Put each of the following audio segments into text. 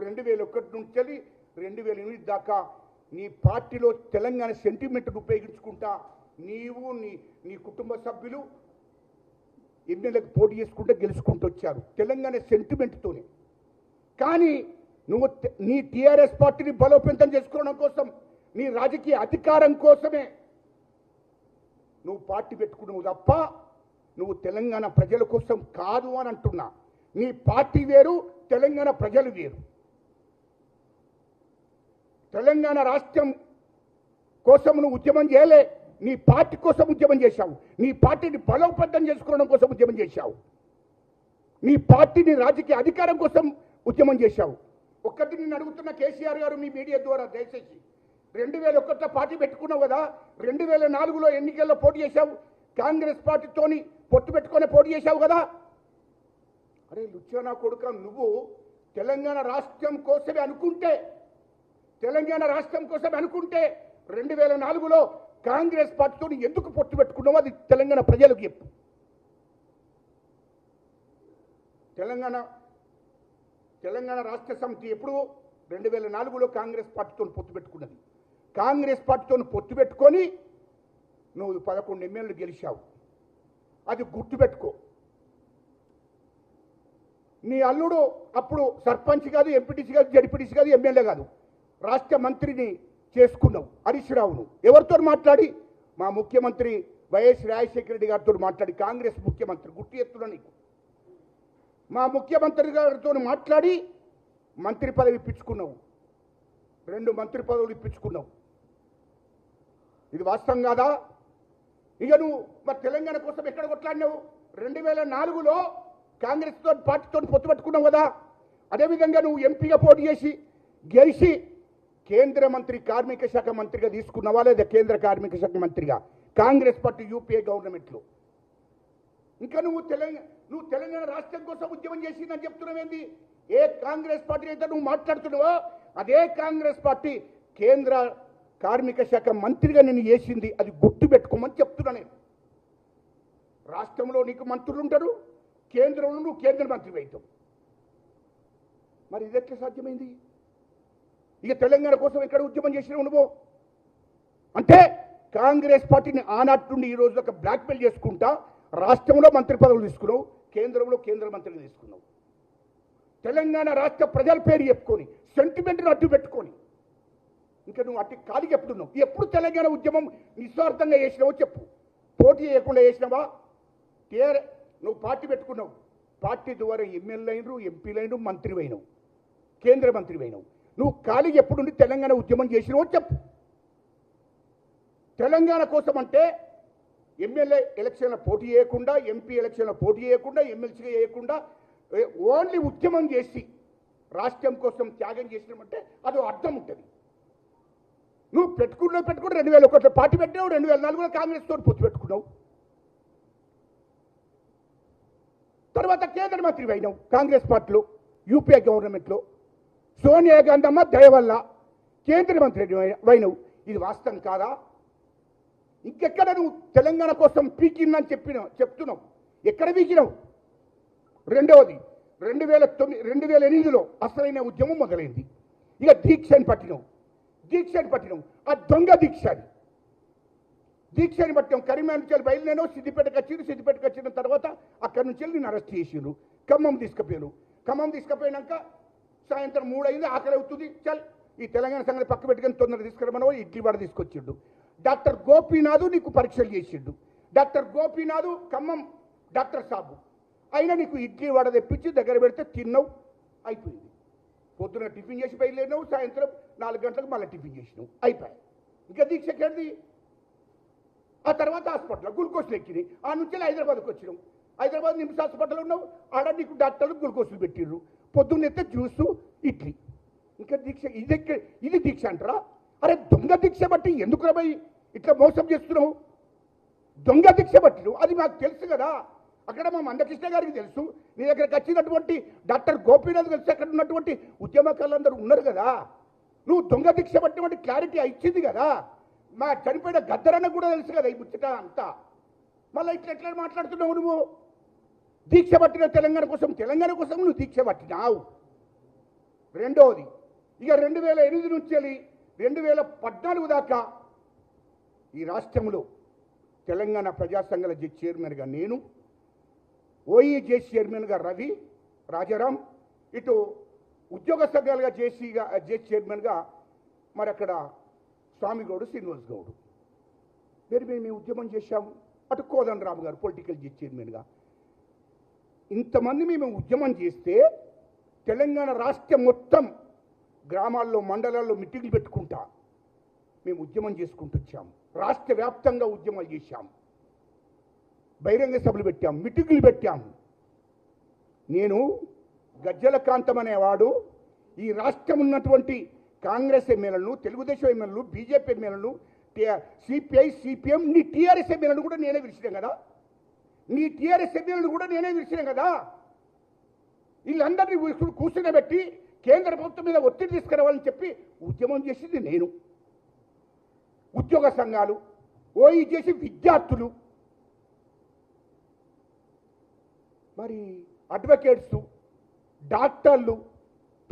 2001 నుంచి 2008 దాకా నీ పార్టీలో తెలంగాణ సెంటిమెంట్ను ఉపయోగించుకుంటా నీవు నీ కుటుంబ సభ్యులు ఎమ్మెల్యేలకు పోటీ చేసుకుంటూ గెలుచుకుంటూ వచ్చారు తెలంగాణ సెంటిమెంట్తోనే. కానీ నువ్వు నీ టీఆర్ఎస్ పార్టీని బలోపేతం చేసుకోవడం కోసం, నీ రాజకీయ అధికారం కోసమే నువ్వు పార్టీ పెట్టుకున్నావు తప్ప నువ్వు తెలంగాణ ప్రజల కోసం కాదు అని అంటున్నా. నీ పార్టీ వేరు, తెలంగాణ ప్రజలు వేరు. తెలంగాణ రాష్ట్రం కోసం నువ్వు ఉద్యమం చేయలే, నీ పార్టీ కోసం ఉద్యమం చేశావు. నీ పార్టీని బలోపేతం చేసుకోవడం కోసం ఉద్యమం చేశావు. నీ పార్టీని రాజకీయ అధికారం కోసం ఉద్యమం చేశావు. ఒక్కటి నేను అడుగుతున్న కేసీఆర్ గారు, మీ మీడియా ద్వారా దయచేసి 2001లో పార్టీ పెట్టుకున్నావు కదా, 2004లో ఎన్నికల్లో పోటీ చేశావు, కాంగ్రెస్ పార్టీతోని పొత్తు పెట్టుకొని పోటీ చేశావు కదా. అరే లుచ్చానా కొడుక, నువ్వు తెలంగాణ రాష్ట్రం కోసమే అనుకుంటే 2004లో కాంగ్రెస్ పార్టీతో ఎందుకు పొత్తు పెట్టుకున్నావో అది తెలంగాణ ప్రజలకు చెప్పు. తెలంగాణ రాష్ట్ర సమితి ఎప్పుడు 2004లో కాంగ్రెస్ పార్టీతో పొత్తు పెట్టుకున్నది. కాంగ్రెస్ పార్టీతో పొత్తు పెట్టుకొని నువ్వు 11 ఎమ్మెల్యేలు గెలిచావు. అది గుర్తుపెట్టుకో. నీ అల్లుడు అప్పుడు సర్పంచ్ కాదు, ఎంపీటీసీ కాదు, జడ్పీటీసీ కాదు, ఎమ్మెల్యే కాదు, రాష్ట్ర మంత్రిని చేసుకున్నావు హరీష్ రావును. ఎవరితో మాట్లాడి? మా ముఖ్యమంత్రి వైఎస్ రాజశేఖర రెడ్డి గారితో మాట్లాడి, కాంగ్రెస్ ముఖ్యమంత్రి, గుర్తు ఎత్తున నీకు. మా ముఖ్యమంత్రి గారితో మాట్లాడి మంత్రి పదవి ఇప్పించుకున్నావు, 2 మంత్రి పదవులు ఇప్పించుకున్నావు. ఇది వాస్తవం కాదా? ఇక నువ్వు మరి తెలంగాణ కోసం ఎక్కడ కొట్లాడినావు? 2004లో కాంగ్రెస్ పార్టీతో పొత్తు పెట్టుకున్నావు కదా. అదేవిధంగా నువ్వు ఎంపీగా పోటీ చేసి గెలిచి కేంద్ర మంత్రి, కార్మిక శాఖ మంత్రిగా తీసుకున్నావా లేదా? కేంద్ర కార్మిక శాఖ మంత్రిగా కాంగ్రెస్ పార్టీ యూపీఏ గవర్నమెంట్లో. ఇంకా నువ్వు తెలంగాణ రాష్ట్రం కోసం ఉద్యమం చేసిందని చెప్తున్నావేంది? ఏ కాంగ్రెస్ పార్టీ అయితే నువ్వు మాట్లాడుతున్నావో అదే కాంగ్రెస్ పార్టీ కేంద్ర కార్మిక శాఖ మంత్రిగా నేను చేసింది. అది గుర్తు పెట్టుకోమని చెప్తున్నా నేను. రాష్ట్రంలో నీకు మంత్రులు ఉంటారు, కేంద్రంలో నువ్వు కేంద్ర మంత్రి అవుతావు. మరి ఇది ఎట్లా సాధ్యమైంది? ఇక తెలంగాణ కోసం ఎక్కడ ఉద్యమం చేసినావు నువ్వు? అంటే కాంగ్రెస్ పార్టీని ఆనాటి నుండి ఈ రోజు ఒక బ్లాక్మెయిల్ చేసుకుంటా రాష్ట్రంలో మంత్రి పదవులు తీసుకున్నావు, కేంద్రంలో కేంద్ర మంత్రిని తీసుకున్నావు. తెలంగాణ రాష్ట్ర ప్రజల పేరు చెప్పుకొని, సెంటిమెంట్ను అడ్డు పెట్టుకొని ఇంకా నువ్వు అట్టి ఖాళీకి ఎప్పుడున్నావు? ఎప్పుడు తెలంగాణ ఉద్యమం నిస్వార్థంగా చేసినావో చెప్పు. పోటీ చేయకుండా చేసినావా? నువ్వు పార్టీ పెట్టుకున్నావు, పార్టీ ద్వారా ఎమ్మెల్యే అయినరు, ఎంపీలు అయినరు, మంత్రి అయినవు, కేంద్ర మంత్రి అయినవు. నువ్వు ఖాళీకి ఎప్పుడుండి తెలంగాణ ఉద్యమం చేసినావో చెప్పు. తెలంగాణ కోసం అంటే ఎమ్మెల్యే ఎలక్షన్లో పోటీ చేయకుండా, ఎంపీ ఎలక్షన్లో పోటీ చేయకుండా, ఎమ్మెల్సీగా చేయకుండా ఓన్లీ ఉద్యమం చేసి రాష్ట్రం కోసం త్యాగం చేసినామంటే అదో అర్థం ఉంటుంది. నువ్వు పెట్టుకుని 2001లో పార్టీ పెట్టినావు, 2004లో కాంగ్రెస్తో పొత్తు పెట్టుకున్నావు, తర్వాత కేంద్ర మంత్రి అయినావు కాంగ్రెస్ పార్టీలో, యూపీఏ గవర్నమెంట్లో. సోనియా గాంధీ అమ్మ దయ వల్ల కేంద్ర మంత్రి అయినావు. ఇది వాస్తవం కాదా? ఇంకెక్కడ నువ్వు తెలంగాణ కోసం పీకిందని చెప్తున్నావు? ఎక్కడ పీకినావు? రెండవది 2008లో అసలైన ఉద్యమం మొదలైంది. ఇక దీక్షని పట్టినావు. ఆ దొంగ దీక్షని పట్టినాం. కరీంనగర్ నుంచి బయలుదేరావు, సిద్దిపేటకు వచ్చిన తర్వాత అక్కడి నుంచి నేను అరెస్ట్ చేసిండ్రు, ఖమ్మం తీసుకుపోయినాక సాయంత్రం 3 అయింది, ఆకలి అవుతుంది, చల్ ఈ తెలంగాణ సంగతి పక్క పెట్టుకొని తొందరగా తీసుకురమని ఇడ్లీ వడ తీసుకొచ్చిండు. డాక్టర్ గోపీనాథ్ నీకు పరీక్షలు చేసిండు. డాక్టర్ గోపీనాథ్ ఖమ్మం డాక్టర్ సాబు అయినా నీకు ఇడ్లీ వడ తెప్పించి దగ్గర పెడితే తిన్నావు, అయిపోయింది. పొద్దున టిఫిన్ చేసి బయలుదేరినావు, సాయంత్రం 4 గంటలకు మళ్ళీ టిఫిన్ చేసినావు, అయిపోయాయి. ఇంకా దీక్ష ఎక్కడిది? ఆ తర్వాత హాస్పిటల్ గ్లూకోజ్లు ఎక్కినాయి. ఆ నుంచి హైదరాబాద్కి వచ్చినావు. హైదరాబాద్ నిమ్స్ హాస్పిటల్ ఉన్నావు, ఆడ నీకు డాక్టర్లు గ్లూకోజ్లు పెట్టిర్రు. పొద్దున్నెత్తే జ్యూసు, ఇడ్లీ. ఇంకా దీక్ష ఇది దీక్ష అంటారా? అరే దొంగ దీక్ష బట్టి ఎందుకు రాబోయి ఇట్లా మోసం చేస్తున్నావు? దొంగ దీక్ష బట్టి అది మాకు తెలుసు కదా. అక్కడ మా మందకృష్ణ గారికి తెలుసు, నీ దగ్గరకు వచ్చినటువంటి డాక్టర్ గోపీనాథ్ తెలుసు, అక్కడ ఉన్నటువంటి ఉద్యమకారులందరూ ఉన్నారు కదా. నువ్వు దొంగ దీక్ష బట్టి క్లారిటీ ఇచ్చింది కదా. మా చనిపోయిన గద్దరన్న కూడా తెలుసు కదా ఈ ముచ్చట అంతా. మళ్ళీ ఎట్లా మాట్లాడుతున్నావు నువ్వు? దీక్ష పట్టిన తెలంగాణ కోసం నువ్వు దీక్ష పట్టినావు. రెండవది ఇక 2008 నుంచి 2014 దాకా ఈ రాష్ట్రంలో తెలంగాణ ప్రజా సంఘాల చైర్మన్గా నేను, ఓఈజేసీ చైర్మన్గా రవి రాజారాం, ఇటు ఉద్యోగ సంఘాలుగా జేసీ చైర్మన్గా మరి అక్కడ స్వామిగౌడు శ్రీనివాస్ గౌడు మేము ఉద్యమం చేశాము. అటు కోదండరాము గారు పొలిటికల్ చైర్మన్గా. ఇంతమంది మేము ఉద్యమం చేస్తే తెలంగాణ రాష్ట్రం మొత్తం గ్రామాల్లో మండలాల్లో మీటింగ్లు పెట్టుకుంటా మేము ఉద్యమం చేసుకుంటూ వచ్చాము. రాష్ట్ర వ్యాప్తంగా ఉద్యమాలు చేశాము, బహిరంగ సభలు పెట్టాం, మీటింగులు పెట్టాము. నేను గజ్జల కాంతం అనేవాడు ఈ రాష్ట్రం ఉన్నటువంటి కాంగ్రెస్ ఎమ్మెల్యేలను, తెలుగుదేశం ఎమ్మెల్యేలు, బీజేపీ ఎమ్మెల్యేలను, సిపిఐ సిపిఎం నీ టీఆర్ఎస్ ఎమ్మెల్యేలను కూడా నేనే పిలిచినాం కదా, నీ టీఆర్ఎస్ ఎమ్మెల్యేలను కూడా నేనే పిలిచినాం కదా. వీళ్ళందరినీ కూర్చునబెట్టి కేంద్ర ప్రభుత్వం మీద ఒత్తిడి తీసుకురావాలని చెప్పి ఉద్యమం చేసింది నేను. ఉద్యోగ సంఘాలు, ఓఈజేసీ విద్యార్థులు, మరి అడ్వకేట్స్, డాక్టర్లు,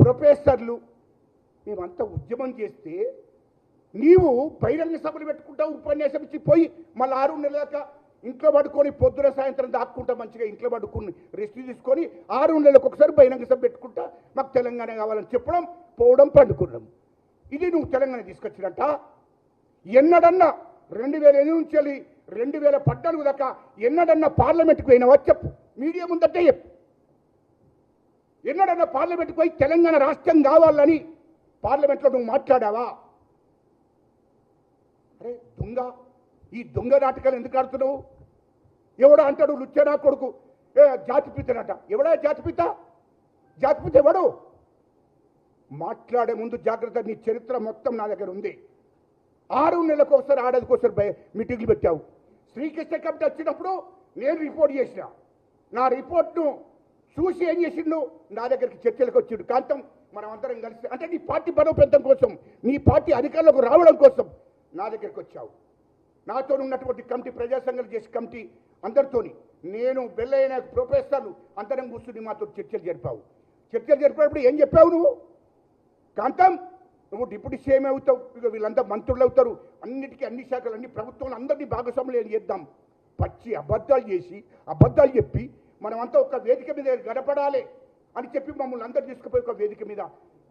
ప్రొఫెసర్లు మేమంతా ఉద్యమం చేస్తే నీవు బహిరంగ సభలు పెట్టుకుంటావు, ఉపన్యాసం ఇచ్చి పోయి మళ్ళీ 6 నెలల దాకా ఇంట్లో పడుకొని పొద్దున సాయంత్రం దాక్కుంటా మంచిగా ఇంట్లో పడుకుని రెస్ట్ తీసుకొని 6 నెలలకు ఒకసారి బహిరంగ సభ పెట్టుకుంటా మాకు తెలంగాణ కావాలని చెప్పడం, పోవడం, పండుకోవడం. ఇది నువ్వు తెలంగాణ తీసుకొచ్చినట్ట. ఎన్నడన్నా 2008 నుంచి 2014 దాకా ఎన్నడన్నా పార్లమెంట్కి పోయినావా చెప్పు, మీడియా ముందంటే చెప్పు. ఎన్నడన్నా పార్లమెంట్కి పోయి తెలంగాణ రాష్ట్రం కావాలని పార్లమెంట్లో నువ్వు మాట్లాడావా? అరే దొంగ, ఈ దొంగ నాటకాలు ఎందుకు ఆడుతున్నావు? ఎవడో అంటాడు లుచ్చనా కొడుకు జాతిపితనట. ఎవడా జాతిపిత? జాతిపిత ఎవడు? మాట్లాడే ముందు జాగ్రత్త. నీ చరిత్ర మొత్తం నా దగ్గర ఉంది. 6 నెలలకు ఒకసారి, ఆడదికోసారి మీటింగ్లు పెట్టావు. శ్రీకృష్ణ కమిటీ వచ్చినప్పుడు నేను రిపోర్ట్ చేసిన. నా రిపోర్ట్ను చూసి ఏం చేసిండు, నా దగ్గరికి చర్చలకు వచ్చిండు. కాంతం మనం అందరం కలిసి, అంటే నీ పార్టీ బలోపేతం కోసం, నీ పార్టీ అధికారులకు రావడం కోసం నా దగ్గరికి వచ్చావు. నాతో ఉన్నటువంటి కమిటీ, ప్రజా సంఘాలు చేసే కమిటీ అందరితోని, నేను బెల్లైన ప్రొఫెసర్లు అందరం కూర్చుని మాతో చర్చలు జరిపావు. చర్చలు జరిపినప్పుడు ఏం చెప్పావు నువ్వు? కాంతం, నువ్వు డిప్యూటీ సీఎం అవుతావు, ఇక వీళ్ళంతా మంత్రులు అవుతారు, అన్నిటికీ అన్ని శాఖలు, అన్ని ప్రభుత్వం అందరినీ భాగస్వాములు చేద్దాం. పచ్చి అబద్ధాలు చేసి, అబద్ధాలు చెప్పి మనమంతా ఒక వేదిక మీద గడపడాలి అని చెప్పి మమ్మల్ని అందరూ తీసుకుపోయి ఒక వేదిక మీద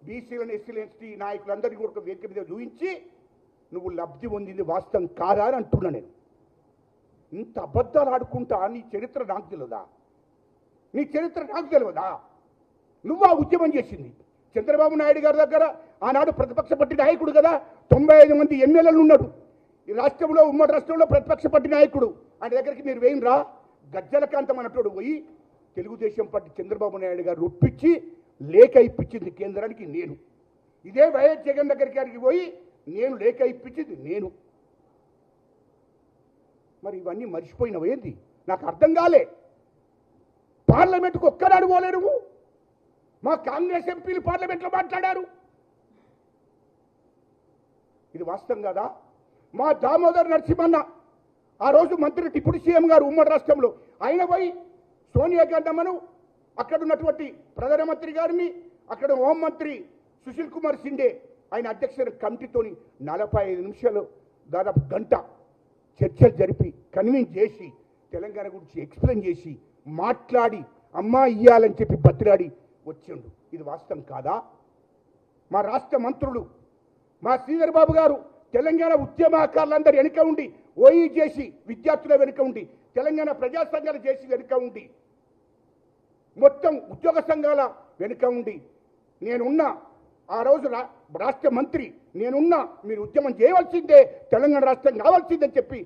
బీసీలను, ఎస్సీలు, ఎస్టీ నాయకులందరినీ కూడా ఒక వేదిక మీద చూపించి నువ్వు లబ్ధి పొందింది వాస్తవం కాదా అని అంటున్నా నేను. ఇంత అబద్ధాలు ఆడుకుంటా నీ చరిత్ర నాకు తెలియదా? నీ చరిత్ర నాకు తెలియదా? నువ్వు ఆ ఉద్యమం చేసింది చంద్రబాబు నాయుడు గారి దగ్గర. ఆనాడు ప్రతిపక్ష పార్టీ నాయకుడు కదా, 95 మంది ఎమ్మెల్యేలు ఉన్నాడు ఈ రాష్ట్రంలో, ఉమ్మడి రాష్ట్రంలో ప్రతిపక్ష పార్టీ నాయకుడు. ఆయన దగ్గరికి మీరు వేయినరా? గజ్జల కాంతం అన్నట్టు పోయి తెలుగుదేశం పార్టీ చంద్రబాబు నాయుడు గారు ఒప్పించి లేఖ ఇప్పించింది కేంద్రానికి నేను. ఇదే వైఎస్ జగన్ దగ్గరికి పోయి నేను లేఖ ఇప్పించింది నేను. మరి ఇవన్నీ మర్చిపోయినవేంది? నాకు అర్థం కాలే. పార్లమెంట్కు ఒక్కనాడు పోలే నువ్వు. మా కాంగ్రెస్ ఎంపీలు పార్లమెంట్లో మాట్లాడారు. ఇది వాస్తవం కదా? మా దామోదర్ నరసింహన్న ఆ రోజు మంత్రి, డిప్యూటీ సీఎం గారు ఉమ్మడి రాష్ట్రంలో, ఆయన పోయి సోనియా గాంధీను, అక్కడ ఉన్నటువంటి ప్రధానమంత్రి గారిని, అక్కడ హోంమంత్రి సుశీల్ కుమార్ సిండే ఆయన అధ్యక్షుల కమిటీతోని 45 నిమిషాలు, దాదాపు గంట చర్చలు జరిపి కన్విన్స్ చేసి తెలంగాణ గురించి ఎక్స్ప్లెయిన్ చేసి మాట్లాడి అమ్మా ఇయ్యాలని చెప్పి బతిరాడి వచ్చిండు. ఇది వాస్తవం కాదా? మా రాష్ట్ర మంత్రులు, మా శ్రీధర్ బాబు గారు తెలంగాణ ఉద్యమకారులందరూ వెనుక ఉండి, ఓఈజేసీ విద్యార్థుల వెనుక ఉండి, తెలంగాణ ప్రజా సంఘాలు చేసి వెనుక ఉండి, మొత్తం ఉద్యోగ సంఘాల వెనుక ఉండి, నేనున్నా ఆ రోజు రాష్ట్ర మంత్రి నేనున్నా, మీరు ఉద్యమం చేయవలసిందే, తెలంగాణ రాష్ట్రం కావాల్సిందని చెప్పి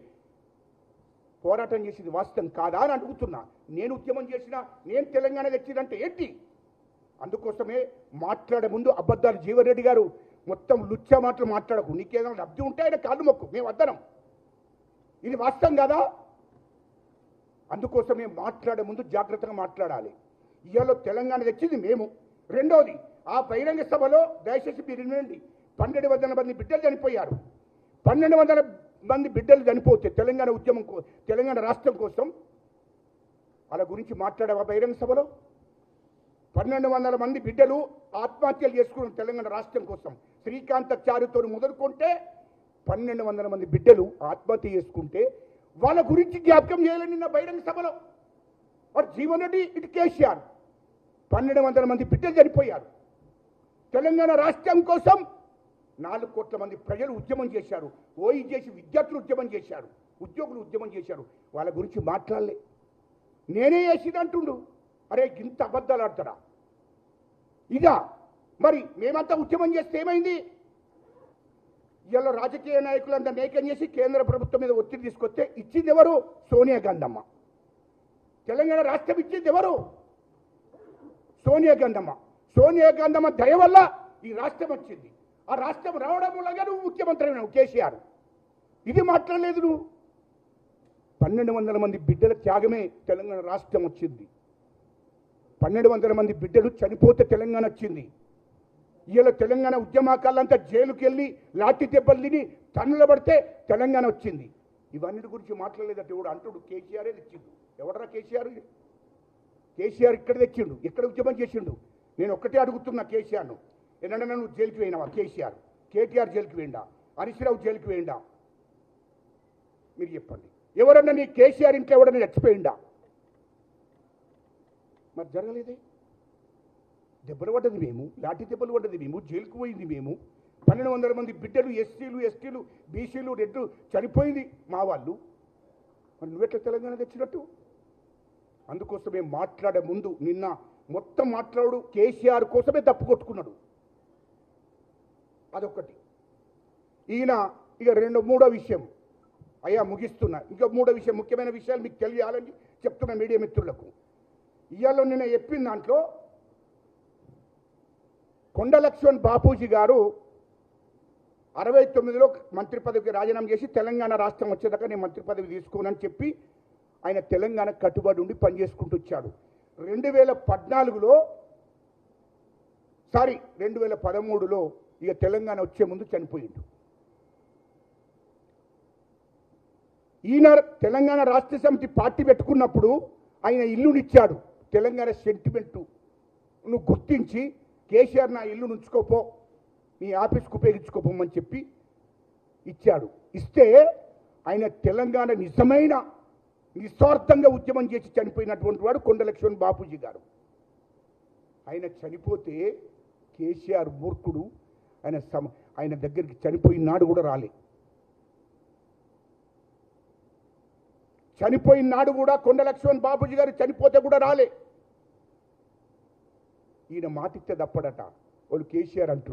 పోరాటం చేసింది వాస్తవం కాదా అని అడుగుతున్నా. నేను ఉద్యమం చేసినా, నేను తెలంగాణ తెచ్చినంటే ఏంటి? అందుకోసమే మాట్లాడే ముందు అబద్ధాలు. జీవన్రెడ్డి గారు మొత్తం లుచ్చ మాటలు మాట్లాడకు. నీకేదైనా లబ్ధి ఉంటే ఆయన కాళ్ళు మొక్కు, మేము వద్దరం. ఇది వాస్తవం కదా? అందుకోసమే మాట్లాడే ముందు జాగ్రత్తగా మాట్లాడాలి. ఇవాళ తెలంగాణ తెచ్చింది మేము. రెండోది, ఆ బహిరంగ సభలో దయచేసి మీరు వినండి, 1200 మంది బిడ్డలు చనిపోయారు. 1200 మంది బిడ్డలు చనిపోతే తెలంగాణ ఉద్యమం, తెలంగాణ రాష్ట్రం కోసం వాళ్ళ గురించి మాట్లాడావా బహిరంగ సభలో? 1200 మంది బిడ్డలు ఆత్మహత్యలు చేసుకున్న తెలంగాణ రాష్ట్రం కోసం శ్రీకాంతాచార్యతో మొదలుకుంటే 1200 మంది బిడ్డలు ఆత్మహత్య చేసుకుంటే వాళ్ళ గురించి జ్ఞాపకం చేయాలని నిన్న బహిరంగ సభలో వాడు జీవన్ రెడ్డి ఇటు కేసీఆర్ 1200 మంది బిడ్డలు చనిపోయారు. తెలంగాణ రాష్ట్రం కోసం 4 కోట్ల మంది ప్రజలు ఉద్యమం చేశారు. ఓయి చేసి విద్యార్థులు ఉద్యమం చేశారు, ఉద్యోగులు ఉద్యమం చేశారు. వాళ్ళ గురించి మాట్లాడలే. నేనే చేసినంటుండు. అరే ఇంత అబద్ధాలు ఆడతాడా? ఇదా మరి మేమంతా ఉద్యమం చేస్తే ఏమైంది? ఇలా రాజకీయ నాయకులంతా నేకం చేసి కేంద్ర ప్రభుత్వం మీద ఒత్తిడి తీసుకొస్తే ఇచ్చింది ఎవరు? సోనియా గాంధమ్మ. తెలంగాణ రాష్ట్రం ఇచ్చింది ఎవరు? సోనియా గాంధమ్మ. సోనియా గాంధమ్మ దయ వల్ల ఈ రాష్ట్రం వచ్చింది. ఆ రాష్ట్రం రావడం వల్లగా నువ్వు ముఖ్యమంత్రి అయినావు కేసీఆర్. ఇది మాట్లాడలేదు నువ్వు. 1200 మంది బిడ్డల త్యాగమే తెలంగాణ రాష్ట్రం వచ్చింది. 1200 మంది బిడ్డలు చనిపోతే తెలంగాణ వచ్చింది. ఇలా తెలంగాణ ఉద్యమకాలంతా జైలుకి వెళ్ళి లాఠీ దెబ్బల్ని తన్నుల పడితే తెలంగాణ వచ్చింది. ఇవన్నిటి గురించి మాట్లాడలేదంటే కూడా అంటుడు కేసీఆరే తెచ్చిండు. ఎవడరా కేసీఆర్? కేసీఆర్ ఇక్కడ తెచ్చిండు, ఎక్కడ ఉద్యమం చేసిండు? నేను ఒక్కటే అడుగుతున్నా కేసీఆర్ను, ఎన్నడన్నా నువ్వు జైలుకి పోయినావా? కేసీఆర్, కేటీఆర్ జైలుకి పోయిండా? హరీష్ రావు జైలుకి పోయిండా? మీరు చెప్పండి. ఎవరన్నా నీ కేసీఆర్ ఇంట్లో ఎవడన్నా చచ్చిపోయిండా? మరి జరగలేదే. దెబ్బలు పడ్డది మేము, లాఠీ దెబ్బలు పడ్డది మేము, జైలుకు పోయింది మేము. 1200 మంది బిడ్డలు ఎస్సీలు, ఎస్టీలు, బీసీలు, రెడ్లు చనిపోయింది మా వాళ్ళు. మరి నువ్వెట్లా తెలంగాణ తెచ్చినట్టు? అందుకోసమే మాట్లాడే ముందు నిన్న మొత్తం మాట్లాడు కేసీఆర్ కోసమే తప్పు కొట్టుకున్నాడు. అదొకటి. ఈయన ఇక మూడో విషయం అయ్యా ముగిస్తున్నా. ఇంకా మూడో విషయం, ముఖ్యమైన విషయాలు మీకు తెలియాలని చెప్తున్నా మీడియా మిత్రులకు. ఇవాళ నిన్న చెప్పిన దాంట్లో కొండ లక్ష్మణ్ బాపూజీ గారు 69లో మంత్రి పదవికి రాజీనామా చేసి తెలంగాణ రాష్ట్రం వచ్చేదాకా నేను మంత్రి పదవి తీసుకోనని చెప్పి ఆయన తెలంగాణ కట్టుబడి ఉండి పనిచేసుకుంటూ వచ్చాడు. 2013లో ఇక తెలంగాణ వచ్చే ముందు చనిపోయిండు. ఈయన తెలంగాణ రాష్ట్ర సమితి పార్టీ పెట్టుకున్నప్పుడు ఆయన ఇల్లునిచ్చాడు. తెలంగాణ సెంటిమెంటు నువ్వు గుర్తించి కేసీఆర్ నా ఇల్లు ఉంచుకోపో, నీ ఆఫీస్కు ఉపయోగించుకోపోమని చెప్పి ఇచ్చాడు. ఇస్తే ఆయన తెలంగాణ నిజమైన నిస్వార్థంగా ఉద్యమం చేసి చనిపోయినటువంటి వాడు కొండ లక్ష్మణ్ బాపూజీ గారు. ఆయన చనిపోతే కేసీఆర్ మూర్ఖుడు, ఆయన దగ్గరికి చనిపోయిన నాడు కూడా రాలే. చనిపోయిన నాడు కూడా కొండ లక్ష్మణ్ బాపూజీ గారు చనిపోతే కూడా రాలే. ఈయన మాటిస్తే తప్పడట. వాళ్ళు కేసీఆర్ అంటున్నారు.